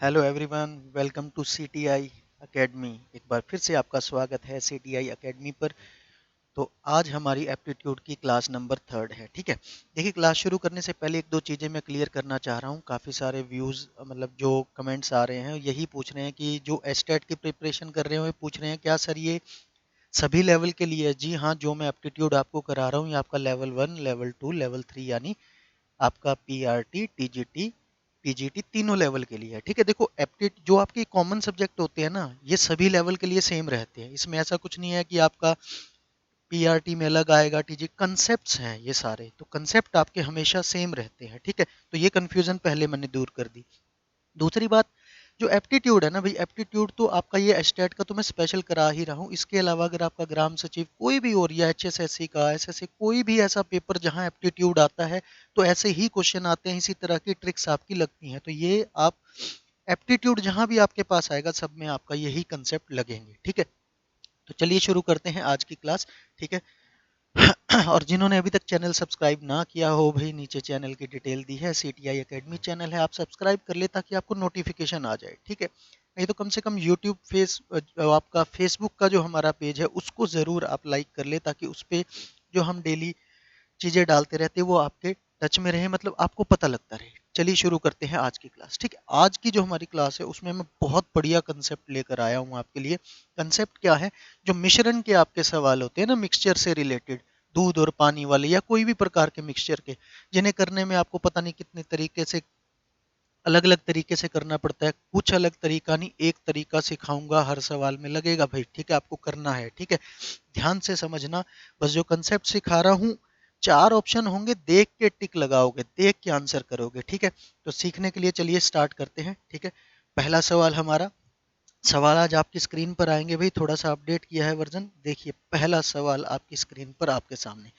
Hello everyone, welcome to CTI academy. एक बार फिर से आपका स्वागत है सीटीआई एकेडमी पर। तो आज हमारी एप्टीट्यूड की क्लास नंबर 3 है। ठीक है, देखिए क्लास शुरू करने से पहले एक दो चीज़ें मैं क्लियर करना चाह रहा हूँ। काफ़ी सारे व्यूज़ मतलब जो कमेंट्स आ रहे हैं यही पूछ रहे हैं कि जो एस्टेट की प्रिपरेशन कर रहे हैं वो पूछ रहे हैं क्या सर ये सभी लेवल के लिए है। जी हाँ, जो मैं एप्टीट्यूड आपको करा रहा हूँ ये आपका लेवल 1, लेवल 2, लेवल 3 यानी आपका पीआरटी, टीजीटी, पीजीटी तीनों लेवल के लिए है। ठीक है, देखो एप्टीट जो आपके कॉमन सब्जेक्ट होते हैं ना ये सभी लेवल के लिए सेम रहते हैं। इसमें ऐसा कुछ नहीं है कि आपका पीआरटी में अलग आएगा, टीजी कंसेप्ट्स हैं ये सारे, तो कंसेप्ट आपके हमेशा सेम रहते हैं। ठीक है, तो ये कंफ्यूजन पहले मैंने दूर कर दी। दूसरी बात, जो एप्टीट्यूड है ना भाई, एप्टीट्यूड तो आपका ये एस्टेट का तो मैं स्पेशल करा ही रहा हूँ। इसके अलावा अगर आपका ग्राम सचिव कोई भी और या एचएसएससी का एसएससी कोई भी ऐसा पेपर जहाँ एप्टीट्यूड आता है तो ऐसे ही क्वेश्चन आते हैं, इसी तरह की ट्रिक्स आपकी लगती हैं। तो ये आप एप्टीट्यूड जहाँ भी आपके पास आएगा सब में आपका यही कंसेप्ट लगेंगे। ठीक है, तो चलिए शुरू करते हैं आज की क्लास। ठीक है, और जिन्होंने अभी तक चैनल सब्सक्राइब ना किया हो भाई, नीचे चैनल की डिटेल दी है, सीटीआई एकेडमी चैनल है, आप सब्सक्राइब कर ले ताकि आपको नोटिफिकेशन आ जाए। ठीक है, नहीं तो कम से कम यूट्यूब आपका फेसबुक का जो हमारा पेज है उसको ज़रूर आप लाइक कर ले ताकि उस पर जो हम डेली चीज़ें डालते रहते हैं वो आपके टच में रहे, मतलब आपको पता लगता रहे। चलिए शुरू करते हैं आज की क्लास। ठीक है, आज की जो हमारी क्लास है उसमें मैं बहुत बढ़िया कंसेप्ट लेकर आया हूँ आपके लिए। कंसेप्ट क्या है, जो मिश्रण के आपके सवाल होते हैं ना, मिक्सचर से रिलेटेड, दूध और पानी वाले या कोई भी प्रकार के मिक्सचर के, जिन्हें करने में आपको पता नहीं कितने तरीके से अलग अलग तरीके से करना पड़ता है। कुछ अलग तरीका नहीं, एक तरीका सिखाऊंगा हर सवाल में लगेगा भाई। ठीक है, आपको करना है। ठीक है, ध्यान से समझना। बस जो कंसेप्ट सिखा रहा हूँ, 4 ऑप्शन होंगे, देख के टिक लगाओगे, देख के आंसर करोगे। ठीक है, तो सीखने के लिए चलिए स्टार्ट करते हैं। ठीक है, पहला सवाल हमारा, सवाल आज आपकी स्क्रीन पर आएंगे भाई, थोड़ा सा अपडेट किया है वर्जन। देखिए पहला सवाल आपकी स्क्रीन पर आपके सामने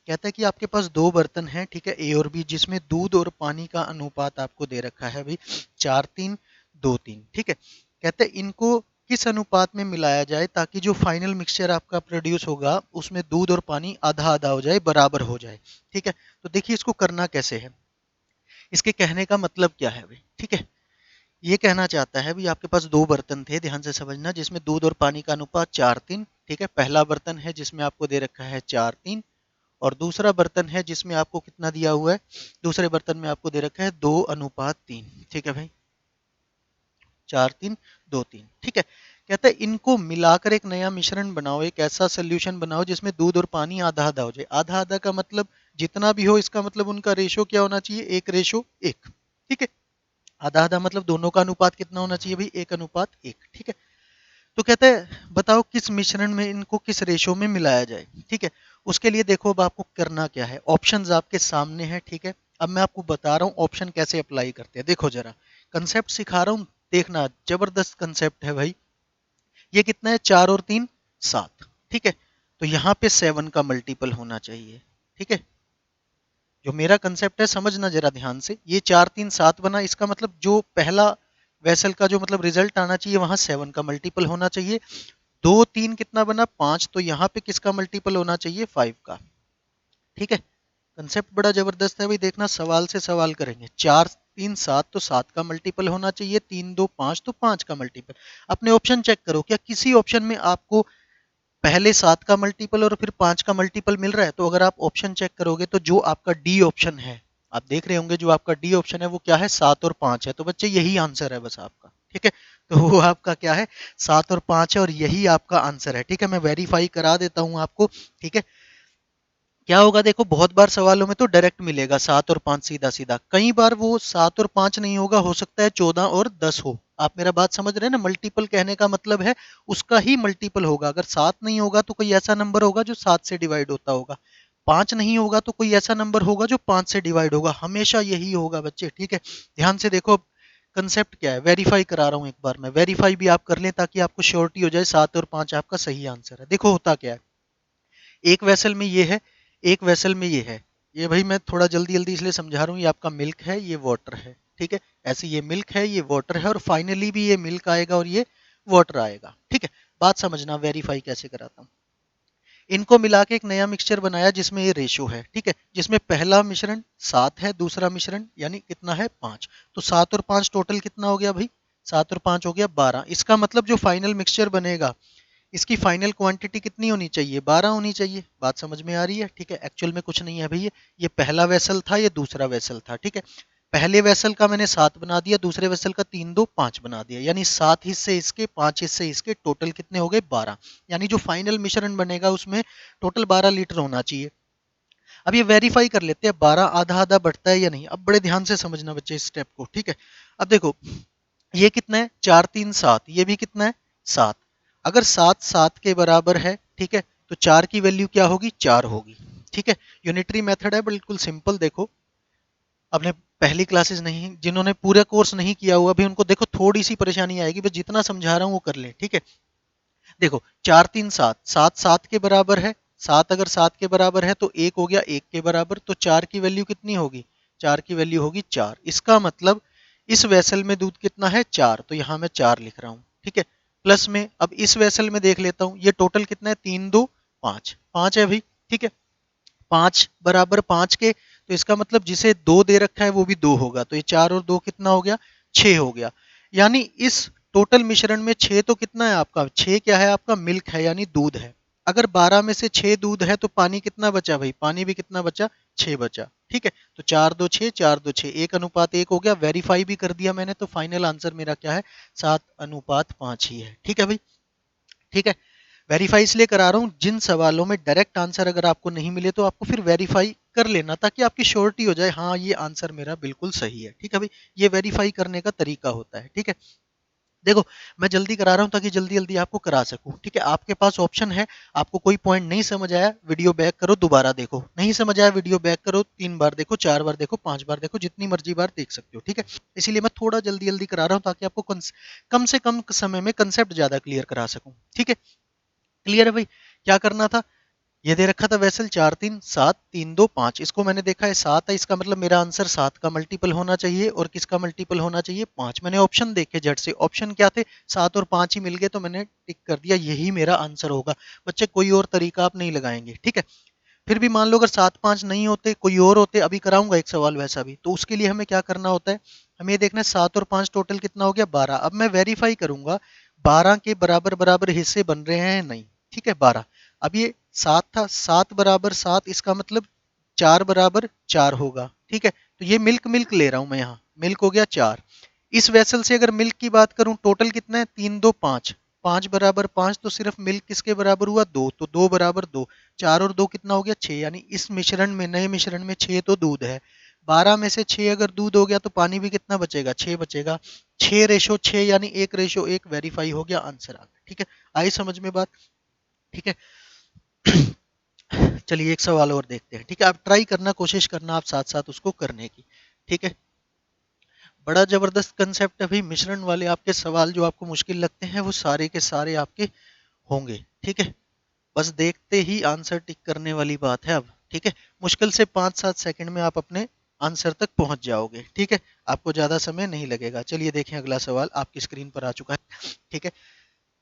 कहता है कि आपके पास दो बर्तन हैं, ठीक है, ए और बी, जिसमें दूध और पानी का अनुपात आपको दे रखा है भाई 4-3-2-3। ठीक है, कहते हैं इनको किस अनुपात में मिलाया जाए ताकि जो फाइनल मिक्सचर आपका प्रोड्यूस होगा उसमें दूध और पानी आधा आधा हो जाए, बराबर हो जाए। ठीक है, तो देखिए इसको करना कैसे है, इसके कहने का मतलब क्या है भाई। ठीक है, ये कहना चाहता है भी आपके पास दो बर्तन थे, ध्यान से समझना, जिसमें दूध और पानी का अनुपात 4-3। ठीक है, पहला बर्तन है जिसमें आपको दे रखा है 4-3, और दूसरा बर्तन है जिसमें आपको कितना दिया हुआ है, दूसरे बर्तन में आपको दे रखा है 2:3। ठीक है भाई, 4-3-2-3। ठीक है, कहता है इनको मिलाकर एक नया मिश्रण बनाओ, एक ऐसा सोल्यूशन बनाओ जिसमें दूध और पानी आधा आधा हो जाए। आधा आधा का मतलब जितना भी हो, इसका मतलब उनका रेशो क्या होना चाहिए, 1:1। ठीक है, आधा आधा मतलब दोनों का अनुपात कितना होना चाहिए भाई, 1:1। ठीक है, तो कहता है बताओ किस मिश्रण में इनको किस रेशो में मिलाया जाए। ठीक है, उसके लिए देखो अब आपको करना क्या है, ऑप्शंस आपके सामने हैं। ठीक है, अब मैं आपको बता रहा हूँ ऑप्शन कैसे अप्लाई करते हैं। देखो जरा, कंसेप्ट सिखा रहा हूँ, देखना जबरदस्त कंसेप्ट है भाई। ये कितना है, 4 और 3 7। ठीक है, तो यहाँ पे 7 का मल्टीपल होना चाहिए। ठीक है, जो मेरा कंसेप्ट है समझना जरा ध्यान से, ये 4-3-7 बना, इसका मतलब जो पहला वेसल का जो मतलब रिजल्ट आना चाहिए वहां 7 का मल्टीपल होना चाहिए। 2-3 कितना बना, 5, तो यहाँ पे किसका मल्टीपल होना चाहिए, 5 का। ठीक है, कंसेप्ट बड़ा जबरदस्त है भाई, देखना सवाल से सवाल करेंगे। 4-3-7 तो 7 का मल्टीपल होना चाहिए, 3-2-5 तो 5 का मल्टीपल। अपने ऑप्शन चेक करो, क्या किसी ऑप्शन में आपको पहले 7 का मल्टीपल और फिर 5 का मल्टीपल मिल रहा है। तो अगर आप ऑप्शन चेक करोगे तो जो आपका डी ऑप्शन है, आप देख रहे होंगे जो आपका डी ऑप्शन है वो क्या है, 7 और 5 है। तो बच्चे यही आंसर है बस आपका। ठीक है, तो वो आपका क्या है, 7 और 5 है, और यही आपका आंसर है। ठीक है, मैं वेरीफाई करा देता हूं आपको। ठीक है, क्या होगा देखो, बहुत बार सवालों में तो डायरेक्ट मिलेगा 7 और 5 सीधा सीधा, कई बार वो 7 और 5 नहीं होगा, हो सकता है 14 और 10 हो। आप मेरा बात समझ रहे हैं ना, मल्टीपल कहने का मतलब है उसका ही मल्टीपल होगा। अगर 7 नहीं होगा तो कोई ऐसा नंबर होगा जो 7 से डिवाइड होता होगा, 5 नहीं होगा तो कोई ऐसा नंबर होगा जो 5 से डिवाइड होगा, हमेशा यही होगा बच्चे। ठीक है, ध्यान से देखो, कंसेप्ट क्या है, वेरीफाई करा रहा हूं एक बार मैं, वेरीफाई भी आप कर लें ताकि आपको श्योरिटी हो जाए 7 और 5 आपका सही आंसर है। देखो होता क्या है, एक वेसल में ये है, एक वेसल में ये है। ये भाई मैं थोड़ा जल्दी जल्दी इसलिए समझा रहा हूँ, ये आपका मिल्क है, ये वाटर है। ठीक है, ऐसे ये मिल्क है, ये वाटर है, और फाइनली भी ये मिल्क आएगा और ये वाटर आएगा। ठीक है, बात समझना वेरीफाई कैसे कराता हूँ। इनको मिला के एक नया मिक्सचर बनाया जिसमें ये रेशो है। ठीक है, जिसमें पहला मिश्रण 7 है, दूसरा मिश्रण यानी कितना है, 5। तो 7 और 5 टोटल कितना हो गया भाई, 7 और 5 हो गया 12। इसका मतलब जो फाइनल मिक्सचर बनेगा इसकी फाइनल क्वांटिटी कितनी होनी चाहिए, 12 होनी चाहिए। बात समझ में आ रही है? ठीक है, एक्चुअल में कुछ नहीं है भैया, ये पहला वेसल था, ये दूसरा वेसल था। ठीक है, पहले वेसल का मैंने 7 बना दिया, दूसरे वेसल का 3 2 5 बना दिया, यानी 7 हिस्से इसके 5 हिस्से इसके, टोटल कितने हो गए 12। यानी जो फाइनल मिश्रण बनेगा उसमें टोटल 12 लीटर होना चाहिए। अब ये वेरीफाई कर लेते हैं 12 आधा आधा बढ़ता है या नहीं। अब बड़े ध्यान से समझना बच्चे इस स्टेप को। ठीक है, अब देखो ये कितना है, 4 3 7, ये भी कितना है 7। अगर 7 7 के बराबर है, ठीक है, तो 4 की वैल्यू क्या होगी, 4 होगी। ठीक है, यूनिटरी मेथड है, बिल्कुल सिंपल। देखो आपने पहली क्लासेस नहीं, जिन्होंने पूरा कोर्स नहीं किया हुआ अभी उनको देखो थोड़ी सी परेशानी आएगी, बस जितना समझा रहा हूँ वो कर ले। ठीक है, देखो 4 3 7, 7 7 के बराबर है, 7 अगर 7 के बराबर है तो 1 हो गया 1 के बराबर, तो 4 की वैल्यू कितनी होगी, 4 की वैल्यू होगी 4। इसका मतलब इस वेसल में दूध कितना है, 4, तो यहाँ मैं 4 लिख रहा हूँ। ठीक है, प्लस में अब इस वेसल में देख लेता हूँ, ये टोटल कितना है, 3 2 5, 5 है भाई। ठीक है, 5 बराबर 5 के, तो इसका मतलब जिसे 2 दे रखा है वो भी 2 होगा, तो ये 4 और 2 कितना हो गया, 6 हो गया। यानी इस टोटल मिश्रण में 6 तो कितना है आपका, 6 क्या है आपका, मिल्क है यानी दूध है। अगर 12 में से 6 दूध है तो पानी कितना बचा भाई, पानी भी कितना बचा, 6 बचा। ठीक है, तो 4 2 6, 4 2 6, 1 अनुपात 1 हो गया। वेरीफाई भी कर दिया मैंने, तो फाइनल आंसर मेरा क्या है, 7 अनुपात 5 ही है। ठीक है भाई, ठीक है। वेरीफाई इसलिए करा रहा हूँ, जिन सवालों में डायरेक्ट आंसर अगर आपको नहीं मिले तो आपको फिर वेरीफाई कर लेना, ताकि आपकी श्योरिटी हो जाए, हाँ ये आंसर मेरा बिल्कुल सही है। ठीक है भाई, ये वेरीफाई करने का तरीका होता है। ठीक है, देखो मैं जल्दी करा रहा हूँ ताकि जल्दी जल्दी आपको करा सकूं। ठीक है, आपके पास ऑप्शन है, आपको कोई पॉइंट नहीं समझ आया वीडियो बैक करो, दोबारा देखो, नहीं समझ आया वीडियो बैक करो, 3 बार देखो, 4 बार देखो, 5 बार देखो, जितनी मर्जी बार देख सकते हो। ठीक है, इसीलिए मैं थोड़ा जल्दी जल्दी करा रहा हूँ ताकि आपको कम से कम समय में कंसेप्ट ज्यादा क्लियर करा सकूं। ठीक है, क्लियर है भाई, क्या करना था, ये दे रखा था वेसल 4 3 7 3 2 5, इसको मैंने देखा है 7 है, इसका मतलब मेरा आंसर 7 का मल्टीपल होना चाहिए, और किसका मल्टीपल होना चाहिए, 5। मैंने ऑप्शन देखे झट से, ऑप्शन क्या थे, 7 और 5 ही मिल गए, तो मैंने टिक कर दिया यही मेरा आंसर होगा। बच्चे कोई और तरीका आप नहीं लगाएंगे। ठीक है, फिर भी मान लो अगर 7 5 नहीं होते, कोई और होते, अभी कराऊंगा एक सवाल वैसा भी, तो उसके लिए हमें क्या करना होता है, हमें ये देखना है 7 और 5 टोटल कितना हो गया, 12। अब मैं वेरीफाई करूंगा 12 के बराबर बराबर हिस्से बन रहे हैं नहीं। ठीक है, 12, अब ये 7 था, 7 बराबर 7, इसका मतलब 4 बराबर 4 होगा। ठीक है, तो ये मिल्क मिल्क ले रहा हूं मैं, यहाँ मिल्क हो गया 4। इस वेसल से अगर मिल्क की बात करूं, टोटल कितना है, 3 2 5, 5 बराबर 5, तो सिर्फ मिल्क किसके बराबर हुआ, 2, तो 2 बराबर 2, 4 और 2 कितना हो गया, 6। यानी इस मिश्रण में, नए मिश्रण में 6 तो दूध है, 12 में से 6 अगर दूध हो गया तो पानी भी कितना बचेगा, 6 बचेगा। 6 रेशो 6 यानी 1 रेशो 1, वेरीफाई हो गया, आंसर आ गया। ठीक है, आई समझ में बात? ठीक है, चलिए एक सवाल और देखते हैं। ठीक है, आप ट्राई करना, कोशिश करना आप साथ साथ उसको करने की। ठीक है, बड़ा जबरदस्त कंसेप्ट है भाई, मिश्रण वाले आपके सवाल जो आपको मुश्किल लगते हैं वो सारे के सारे आपके होंगे। ठीक है, बस देखते ही आंसर टिक करने वाली बात है अब। ठीक है, मुश्किल से 5-7 सेकंड में आप अपने आंसर तक पहुंच जाओगे। ठीक है, आपको ज्यादा समय नहीं लगेगा। चलिए देखें, अगला सवाल आपकी स्क्रीन पर आ चुका है। ठीक है,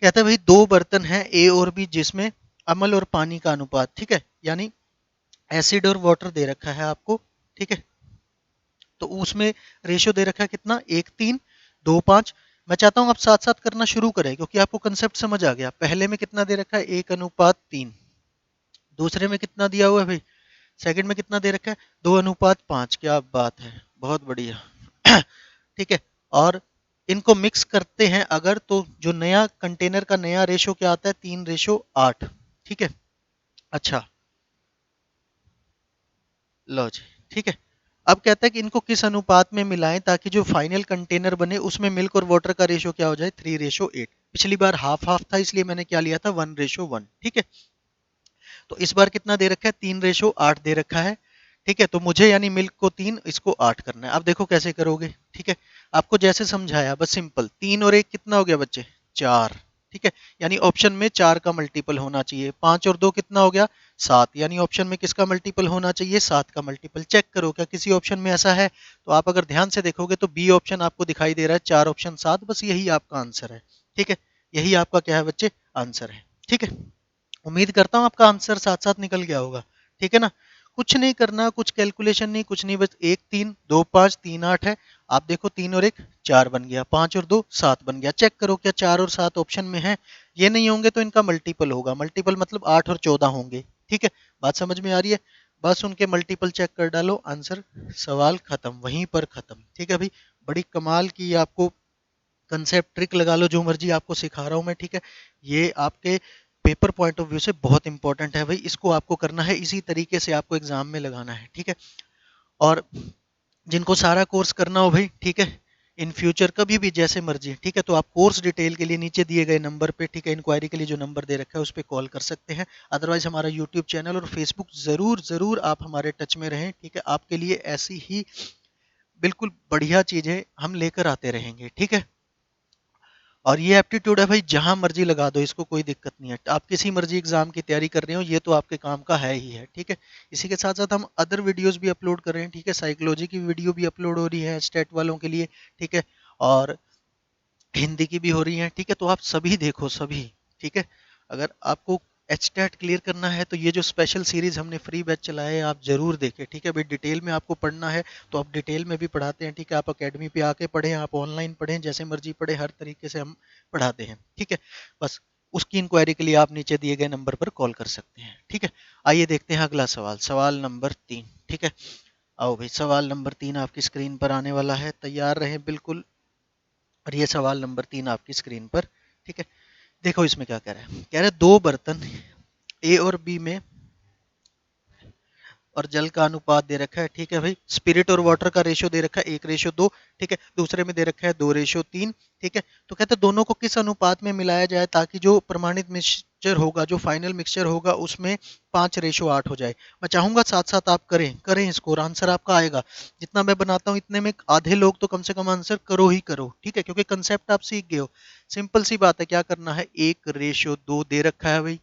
कहता है भाई दो बर्तन हैं ए और बी, जिसमें अम्ल और पानी का अनुपात, ठीक है, यानी एसिड और वाटर दे रखा है आपको। ठीक है, तो उसमें रेशियो दे रखा है कितना, 1 3 2 5। मैं चाहता हूं आप साथ साथ करना शुरू करें, क्योंकि आपको कंसेप्ट समझ आ गया। पहले में कितना दे रखा है, 1 अनुपात 3, दूसरे में कितना दिया हुआ है भाई, सेकंड में कितना दे रखा है, 2 अनुपात 5। क्या बात है, बहुत बढ़िया। ठीक है, और इनको मिक्स करते हैं अगर, तो जो नया कंटेनर का नया रेशो क्या आता है, 3:8। ठीक है, अच्छा लो जी। ठीक है, अब कहता है कि इनको किस अनुपात में मिलाएं ताकि जो फाइनल कंटेनर बने उसमें मिल्क और वाटर का रेशो क्या हो जाए, 3:8। पिछली बार हाफ हाफ था, इसलिए मैंने क्या लिया था, 1:1। ठीक है, तो इस बार कितना दे रखा है, 3:8 दे रखा है। ठीक है, तो मुझे यानी मिल्क को 3, इसको 8 करना है। अब देखो कैसे करोगे। ठीक है, आपको जैसे समझाया, बस सिंपल, 3 और 1 कितना हो गया बच्चे, 4। ठीक है, यानी ऑप्शन में 4 का मल्टीपल होना चाहिए। 5 और 2 कितना हो गया, 7, यानी ऑप्शन में किसका मल्टीपल होना चाहिए, 7 का मल्टीपल। चेक करो क्या किसी ऑप्शन में ऐसा है, तो आप अगर ध्यान से देखोगे तो बी ऑप्शन आपको दिखाई दे रहा है, 4 ऑप्शन 7, बस यही आपका आंसर है। ठीक है, यही आपका क्या है बच्चे, आंसर है। ठीक है, उम्मीद करता हूँ आपका आंसर साथ साथ निकल गया होगा। ठीक है ना, कुछ नहीं करना, कुछ कैलकुलेशन नहीं, कुछ नहीं, बस 1 3 2 5 3 8 है। आप देखो 3 और 1 4 बन गया, 5 और 2 7 बन गया। चेक करो क्या 4 और 7 ऑप्शन में है। ये नहीं होंगे तो इनका मल्टीपल होगा, मल्टीपल मतलब 8 और 14 होंगे। ठीक है, बात समझ में आ रही है? बस उनके मल्टीपल चेक कर डालो, आंसर, सवाल खत्म, वहीं पर खत्म। ठीक है भाई, बड़ी कमाल की आपको कंसेप्ट ट्रिक लगा लो, जो मर्जी आपको सिखा रहा हूँ मैं। ठीक है, ये आपके पेपर पॉइंट ऑफ व्यू से बहुत इंपॉर्टेंट है भाई, इसको आपको करना है, इसी तरीके से आपको एग्जाम में लगाना है। ठीक है, और जिनको सारा कोर्स करना हो भाई, ठीक है, इन फ्यूचर कभी भी जैसे मर्जी, ठीक है, तो आप कोर्स डिटेल के लिए नीचे दिए गए नंबर पे, ठीक है, इंक्वायरी के लिए जो नंबर दे रखा है उस पर कॉल कर सकते हैं। अदरवाइज हमारा यूट्यूब चैनल और फेसबुक जरूर जरूर आप हमारे टच में रहें। ठीक है, आपके लिए ऐसी ही बिल्कुल बढ़िया चीजें हम लेकर आते रहेंगे। ठीक है, और ये एप्टीट्यूड है भाई, जहां मर्जी लगा दो इसको, कोई दिक्कत नहीं है। आप किसी मर्जी एग्जाम की तैयारी कर रहे हो, ये तो आपके काम का है ही है। ठीक है, इसी के साथ साथ हम अदर वीडियोस भी अपलोड कर रहे हैं। ठीक है, साइकोलॉजी की वीडियो भी अपलोड हो रही है स्टेट वालों के लिए। ठीक है, और हिंदी की भी हो रही है। ठीक है, तो आप सभी देखो, सभी। ठीक है, अगर आपको एचटेट क्लियर करना है तो ये जो स्पेशल सीरीज हमने फ्री बैच चलाया है आप जरूर देखें। ठीक है भाई, डिटेल में आपको पढ़ना है तो आप डिटेल में भी पढ़ाते हैं। ठीक है, आप अकेडमी पे आके पढ़ें, आप ऑनलाइन पढ़ें, जैसे मर्जी पढ़ें, हर तरीके से हम पढ़ाते हैं। ठीक है, बस उसकी इंक्वायरी के लिए आप नीचे दिए गए नंबर पर कॉल कर सकते हैं। ठीक है, आइए देखते हैं अगला सवाल, सवाल नंबर 3। ठीक है, आओ भाई, सवाल नंबर 3 आपकी स्क्रीन पर आने वाला है, तैयार रहें बिल्कुल। और ये सवाल नंबर 3 आपकी स्क्रीन पर। ठीक है, देखो इसमें क्या कह रहा है, कह रहा है दो बर्तन ए और बी में और जल का अनुपात दे रखा है। ठीक है भाई, स्पिरिट और वाटर का रेशियो दे रखा है 1:2। ठीक है, दूसरे में दे रखा है 2:3। ठीक है, तो कहते हैं दोनों को किस अनुपात में मिलाया जाए ताकि जो प्रमाणित मिक्सचर होगा, जो फाइनल मिक्सचर होगा, उसमें 5:8 हो जाए। मैं चाहूंगा साथ साथ आप करें करें इसको, और आंसर आपका आएगा। जितना मैं बनाता हूँ इतने में आधे लोग तो कम से कम आंसर करो ही करो। ठीक है, क्योंकि कंसेप्ट आप सीख गए हो। सिंपल सी बात है, क्या करना है, 1:2 दे रखा है भाई,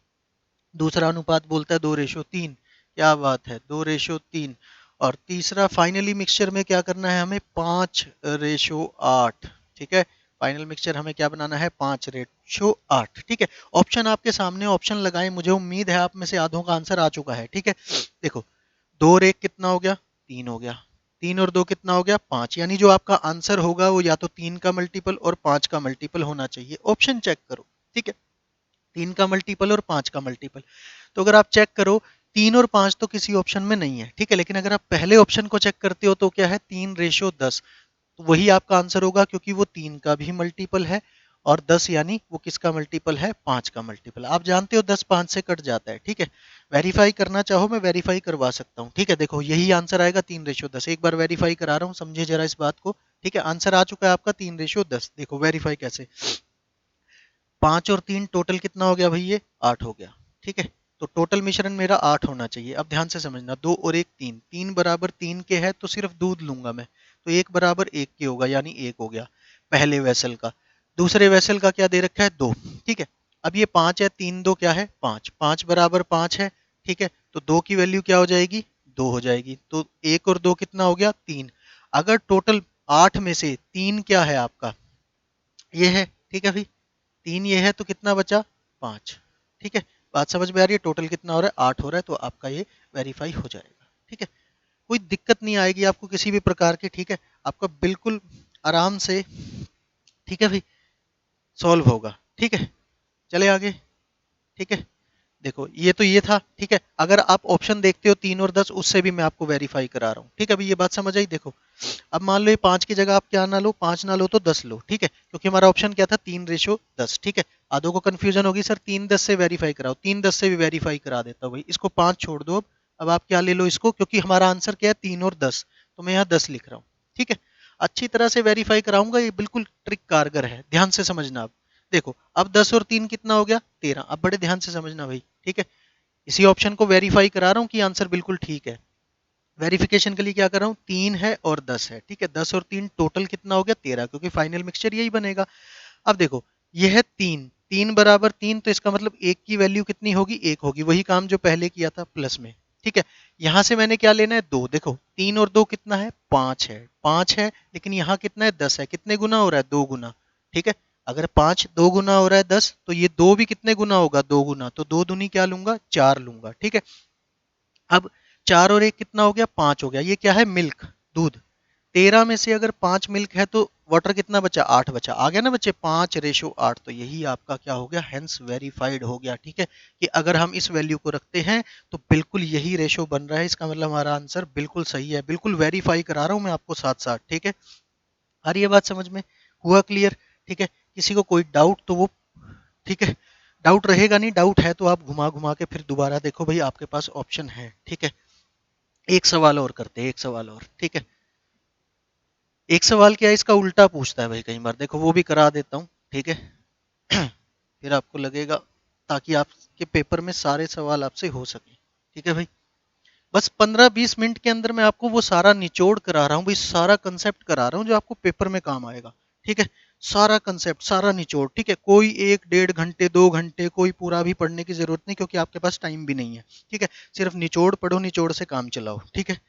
दूसरा अनुपात बोलता है 2:3। क्या बात है, 2:3। और तीसरा फाइनली मिक्सचर में क्या करना है हमें, 5:8। ठीक है, फाइनल मिक्सचर हमें क्या बनाना है, 5:8। ठीक है, ऑप्शन आपके सामने, ऑप्शन लगाएं, मुझे उम्मीद है आप में से आधों का आंसर आ चुका है। ठीक है, देखो 2 और 1 कितना हो गया, 3 हो गया, 3 और 2 कितना हो गया, 5। यानी जो आपका आंसर होगा वो या तो 3 का मल्टीपल और 5 का मल्टीपल होना चाहिए। ऑप्शन चेक करो। ठीक है, 3 का मल्टीपल और 5 का मल्टीपल। तो अगर आप चेक करो, 3 और 5 तो किसी ऑप्शन में नहीं है। ठीक है, लेकिन अगर आप पहले ऑप्शन को चेक करते हो तो क्या है, 3:10। तो वही आपका आंसर होगा, क्योंकि वो 3 का भी मल्टीपल है, और 10 यानी वो किसका मल्टीपल है, 5 का मल्टीपल। आप जानते हो 10 5 से कट जाता है। ठीक है, वेरीफाई करना चाहो मैं वेरीफाई करवा सकता हूँ। ठीक है, देखो यही आंसर आएगा 3:10। एक बार वेरीफाई करा रहा हूँ, समझे जरा इस बात को। ठीक है, आंसर आ चुका है आपका 3:10। देखो वेरीफाई कैसे, 5 और 3 टोटल कितना हो गया भाई, ये 8 हो गया। ठीक है, तो टोटल मिश्रण मेरा 8 होना चाहिए। अब ध्यान से समझना, 2 और 1 3, 3 बराबर 3 के है तो सिर्फ दूध लूंगा मैं, तो 1 बराबर 1 के होगा, यानी 1 हो गया पहले वेसल का। दूसरे वेसल का क्या दे रखा है, 2। ठीक है, अब ये 5 है, 3 2 क्या है, 5, 5 बराबर 5 है। ठीक है, तो 2 की वैल्यू क्या हो जाएगी, 2 हो जाएगी, तो 1 और 2 कितना हो गया, 3। अगर टोटल 8 में से 3 क्या है आपका, ये है। ठीक है भाई, 3 ये है तो कितना बचा, 5। ठीक है, बात समझ में आ रही है, टोटल कितना हो रहा है, 8 हो रहा है, तो आपका ये वेरीफाई हो जाएगा। ठीक है, कोई दिक्कत नहीं आएगी आपको किसी भी प्रकार की। ठीक है, आपका बिल्कुल आराम से, ठीक है भाई, सॉल्व होगा। ठीक है, चले आगे। ठीक है, देखो ये तो ये था। ठीक है, अगर आप ऑप्शन देखते हो 3 और 10, उससे भी मैं आपको वेरीफाई करा रहा हूँ। ठीक है, अभी ये बात समझ आई। देखो अब मान लो ये 5 की जगह आप क्या ना लो, 5 ना लो तो 10 लो। ठीक है, क्योंकि हमारा ऑप्शन क्या था, 3:10। ठीक है, आधों को कंफ्यूजन होगी, सर 3:10 से वेरीफाई कराओ, 3:10 से भी वेरीफाई करा देता हूँ भाई। इसको 5 छोड़ दो। अब आप क्या ले लो इसको, क्योंकि हमारा आंसर क्या है, 3 और 10, तो मैं यहाँ 10 लिख रहा हूँ। ठीक है, अच्छी तरह से वेरीफाई कराऊंगा, ये बिल्कुल ट्रिक कारगर है, ध्यान से समझना। अब देखो, अब 10 और 3 कितना हो गया, 13। अब बड़े ध्यान से समझना भाई। ठीक है, इसी ऑप्शन को वेरीफाई करा रहा हूँ कि आंसर बिल्कुल ठीक है। वेरिफिकेशन के लिए क्या कर रहा हूँ, 3 है और 10 है। ठीक है, 10 और 3 टोटल कितना हो गया, 13, क्योंकि फाइनल मिक्सचर यही बनेगा। अब देखो ये है 3, 3 बराबर 3, तो इसका मतलब 1 की वैल्यू कितनी होगी, 1 होगी, वही काम जो पहले किया था प्लस में। ठीक है, यहां से मैंने क्या लेना है, 2। देखो 3 और 2 कितना है, 5 है, 5 है, लेकिन यहाँ कितना है, 10 है, कितने गुना हो रहा है, 2 गुना। ठीक है, अगर 5 2 गुना हो रहा है 10, तो ये 2 भी कितने गुना होगा, 2 गुना, तो 2 दूनी क्या लूंगा, 4 लूंगा। ठीक है, अब 4 और 1 कितना हो गया, 5 हो गया। ये क्या है, मिल्क, दूध। 13 में से अगर 5 मिल्क है तो वाटर कितना बचा, 8 बचा। आ गया ना बच्चे, 5:8। तो यही आपका क्या हो गया, हेंस वेरीफाइड हो गया। ठीक है, कि अगर हम इस वैल्यू को रखते हैं तो बिल्कुल यही रेशो बन रहा है। इसका मतलब हमारा आंसर बिल्कुल सही है। बिल्कुल वेरीफाई करा रहा हूं मैं आपको साथ साथ। ठीक है, आ रही है बात समझ में, हुआ क्लियर? ठीक है, किसी को कोई डाउट तो वो, ठीक है, डाउट रहेगा नहीं, डाउट है तो आप घुमा घुमा के फिर दोबारा देखो भाई, आपके पास ऑप्शन है। ठीक है, एक सवाल और करते हैं, एक सवाल और। ठीक है, एक सवाल क्या है, इसका उल्टा पूछता है भाई कई बार, देखो वो भी करा देता हूँ। ठीक है, फिर आपको लगेगा, ताकि आपके पेपर में सारे सवाल आपसे हो सके। ठीक है भाई, बस 15-20 मिनट के अंदर मैं आपको वो सारा निचोड़ करा रहा हूँ भाई, सारा कंसेप्ट करा रहा हूँ जो आपको पेपर में काम आएगा। ठीक है, सारा कंसेप्ट, सारा निचोड़। ठीक है, कोई 1-1.5 घंटे 2 घंटे कोई पूरा भी पढ़ने की जरूरत नहीं, क्योंकि आपके पास टाइम भी नहीं है। ठीक है, सिर्फ निचोड़ पढ़ो, निचोड़ से काम चलाओ। ठीक है,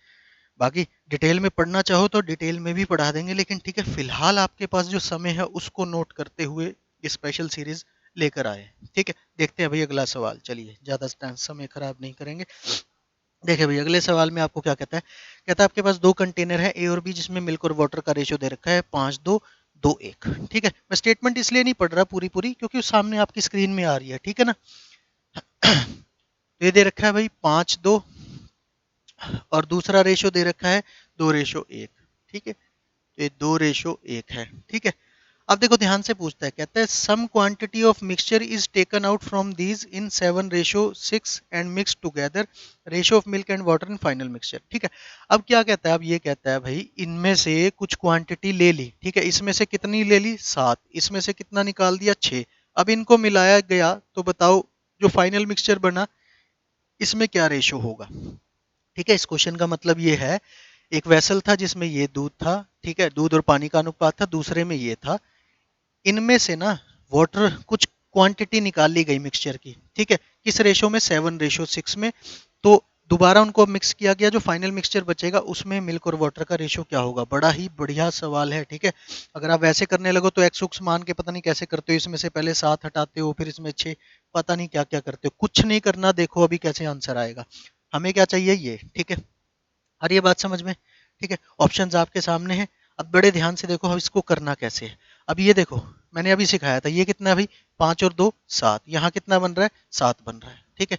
बाकी डिटेल में पढ़ना चाहो तो डिटेल में भी पढ़ा देंगे, लेकिन ठीक है, फिलहाल आपके पास जो समय है उसको नोट करते हुए ये स्पेशल सीरीज लेकर आए। ठीक है, देखते हैं भाई अगला सवाल। चलिए, ज्यादा समय खराब नहीं करेंगे। देखिए भाई, अगले सवाल में आपको क्या कहता है, कहता है आपके पास 2 कंटेनर है ए और बी, जिसमें मिल्क और वाटर का रेशियो दे रखा है 5:2:2:1। ठीक है, मैं स्टेटमेंट इसलिए नहीं पढ़ रहा पूरी पूरी, क्योंकि उस सामने आपकी स्क्रीन में आ रही है। ठीक है ना, तो ये दे रखा है भाई 5:2, और दूसरा रेशो दे रखा है 2:1। ठीक है, तो ये 2:1 है। ठीक है, अब देखो ध्यान से पूछता है, कहता है some quantity of mixture is taken out from these in 7:6 and mix together, ratio of milk and water in final mixture. ठीक है, अब क्या कहता है, अब ये कहता है भाई इनमें से कुछ क्वांटिटी ले ली। ठीक है, इसमें से कितनी ले ली, 7, इसमें से कितना निकाल दिया, 6। अब इनको मिलाया गया तो बताओ जो फाइनल मिक्सचर बना इसमें क्या रेशो होगा। ठीक है, इस क्वेश्चन का मतलब ये है, एक वेसल था जिसमें ये दूध था। ठीक है, दूध और पानी का अनुपात था, दूसरे में ये था। इनमें से ना वाटर कुछ क्वांटिटी निकाल ली गई मिक्सचर की। ठीक है, किस रेशो में, 7:6 में। तो दोबारा उनको मिक्स किया गया, जो फाइनल मिक्सचर बचेगा उसमें मिल्क और वाटर का रेशो क्या होगा। बड़ा ही बढ़िया सवाल है। ठीक है, अगर आप वैसे करने लगो तो एक्स उक्स मान के पता नहीं कैसे करते हो, इसमें से पहले 7 हटाते हो, फिर इसमें 6, पता नहीं क्या क्या करते हो। कुछ नहीं करना, देखो अभी कैसे आंसर आएगा। हमें क्या चाहिए, ये। ठीक है, आ रही है बात समझ में? ठीक है, ऑप्शंस आपके सामने हैं। अब बड़े ध्यान से देखो हम इसको करना कैसे है। अब ये देखो, मैंने अभी सिखाया था, ये कितना है भाई, 5 और 2 7। यहाँ कितना बन रहा है, 7 बन रहा है। ठीक है,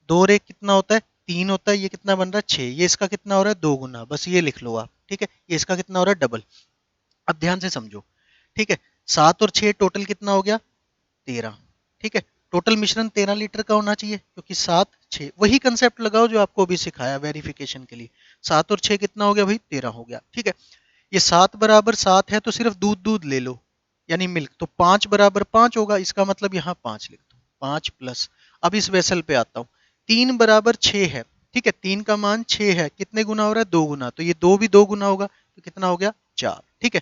2 और 1 कितना होता है, 3 होता है। ये कितना बन रहा है, 6। ये इसका कितना हो रहा है, 2 गुना। बस ये लिख लो आप। ठीक है, ये इसका कितना हो रहा है, डबल। अब ध्यान से समझो। ठीक है, 7 और 6 टोटल कितना हो गया, 13। ठीक है, टोटल मिश्रण 13 लीटर का होना चाहिए, क्योंकि 7 6 वही कंसेप्ट लगाओ जो आपको अभी सिखाया वेरिफिकेशन के लिए। 7 और 6 कितना हो गया भाई, 13 हो गया। ठीक है, ये 7 = 7 है तो सिर्फ दूध दूध ले लो, यानी मिल्क। तो 5 = 5 होगा, इसका मतलब यहाँ 5 लिख दो, 5 प्लस। अब इस वेसल पे आता हूँ, 3 = 6 है। ठीक है, 3 का मान 6 है, कितने गुना हो रहा है, 2 गुना। तो ये 2 भी 2 गुना होगा, तो कितना हो गया, 4। ठीक है,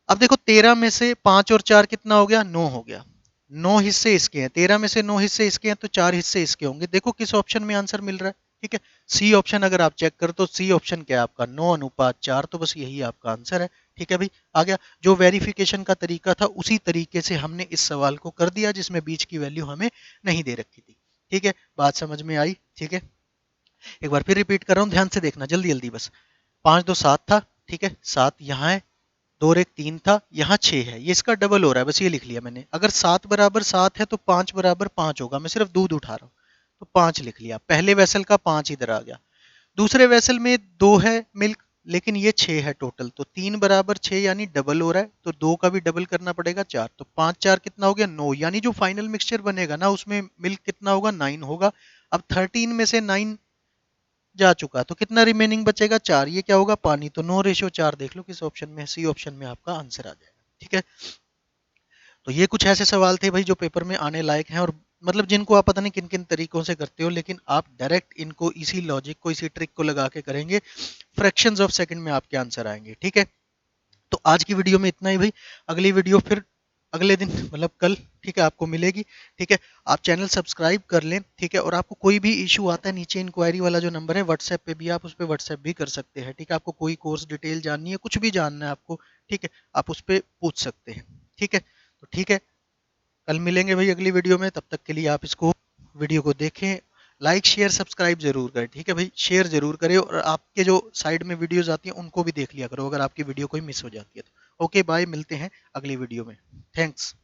अब देखो 13 में से 5 और 4 कितना हो गया, 9 हो गया। 9 हिस्से इसके हैं, 13 में से 9 हिस्से इसके हैं, तो 4 हिस्से इसके होंगे। देखो किस ऑप्शन में आंसर मिल रहा है। ठीक है, सी ऑप्शन अगर आप चेक करो तो सी ऑप्शन क्या है आपका, 9:4। तो बस यही आपका आंसर है। ठीक है भाई, आ गया। जो वेरिफिकेशन का तरीका था उसी तरीके से हमने इस सवाल को कर दिया, जिसमें बीच की वैल्यू हमें नहीं दे रखी थी। ठीक है, बात समझ में आई? ठीक है, एक बार फिर रिपीट कर रहा हूँ, ध्यान से देखना जल्दी जल्दी बस। 5 2 7 था। ठीक है, 7 यहाँ है, 2 और 1 3 था, यहाँ 6 है, ये इसका डबल हो रहा है, बस ये लिख लिया मैंने। अगर 7 = 7 है तो 5 = 5 होगा। मैं सिर्फ दूध उठा रहा हूँ, तो 5 लिख लिया। पहले वेसल का 5 इधर आ गया। दूसरे वेसल में 2 है मिल्क, लेकिन ये 6 है टोटल, तो 3 = 6 यानी डबल हो रहा है, तो 2 का भी डबल करना पड़ेगा, 4। तो 5 4 कितना हो गया, 9। यानी जो फाइनल मिक्सचर बनेगा ना उसमें मिल्क कितना होगा, 9 होगा। अब 13 में से 9 जा चुका, तो कितना रिमेनिंग बचेगा, 4। ये क्या होगा, पानी। तो 9:4 देख लो किस ऑप्शन में है, सी ऑप्शन में आपका आंसर आ जाएगा। ठीक है, तो ये कुछ ऐसे सवाल थे भाई जो पेपर में आने लायक हैं, और मतलब जिनको आप पता नहीं किन किन तरीकों से करते हो, लेकिन आप डायरेक्ट इनको इसी लॉजिक को, इसी ट्रिक को लगा के करेंगे, फ्रैक्शंस ऑफ सेकंड में आपके आंसर आएंगे। ठीक है, तो आज की वीडियो में इतना ही भाई। अगली वीडियो फिर अगले दिन, मतलब कल, ठीक है, आपको मिलेगी। ठीक है, आप चैनल सब्सक्राइब कर लें। ठीक है, और आपको कोई भी इशू आता है, नीचे इंक्वायरी वाला जो नंबर है व्हाट्सएप पे भी, आप उस पर व्हाट्सएप भी कर सकते हैं। ठीक है, आपको कोई कोर्स डिटेल जाननी है, कुछ भी जानना है आपको, ठीक है, आप उस पर पूछ सकते हैं। ठीक है, तो ठीक है, कल मिलेंगे भाई अगली वीडियो में। तब तक के लिए आप इसको, वीडियो को देखें, लाइक शेयर सब्सक्राइब जरूर करें, ठीक है भाई, शेयर जरूर करें, और आपके जो साइड में वीडियोस आती हैं उनको भी देख लिया करो अगर आपकी वीडियो कोई मिस हो जाती है तो। ओके बाय, मिलते हैं अगली वीडियो में। थैंक्स।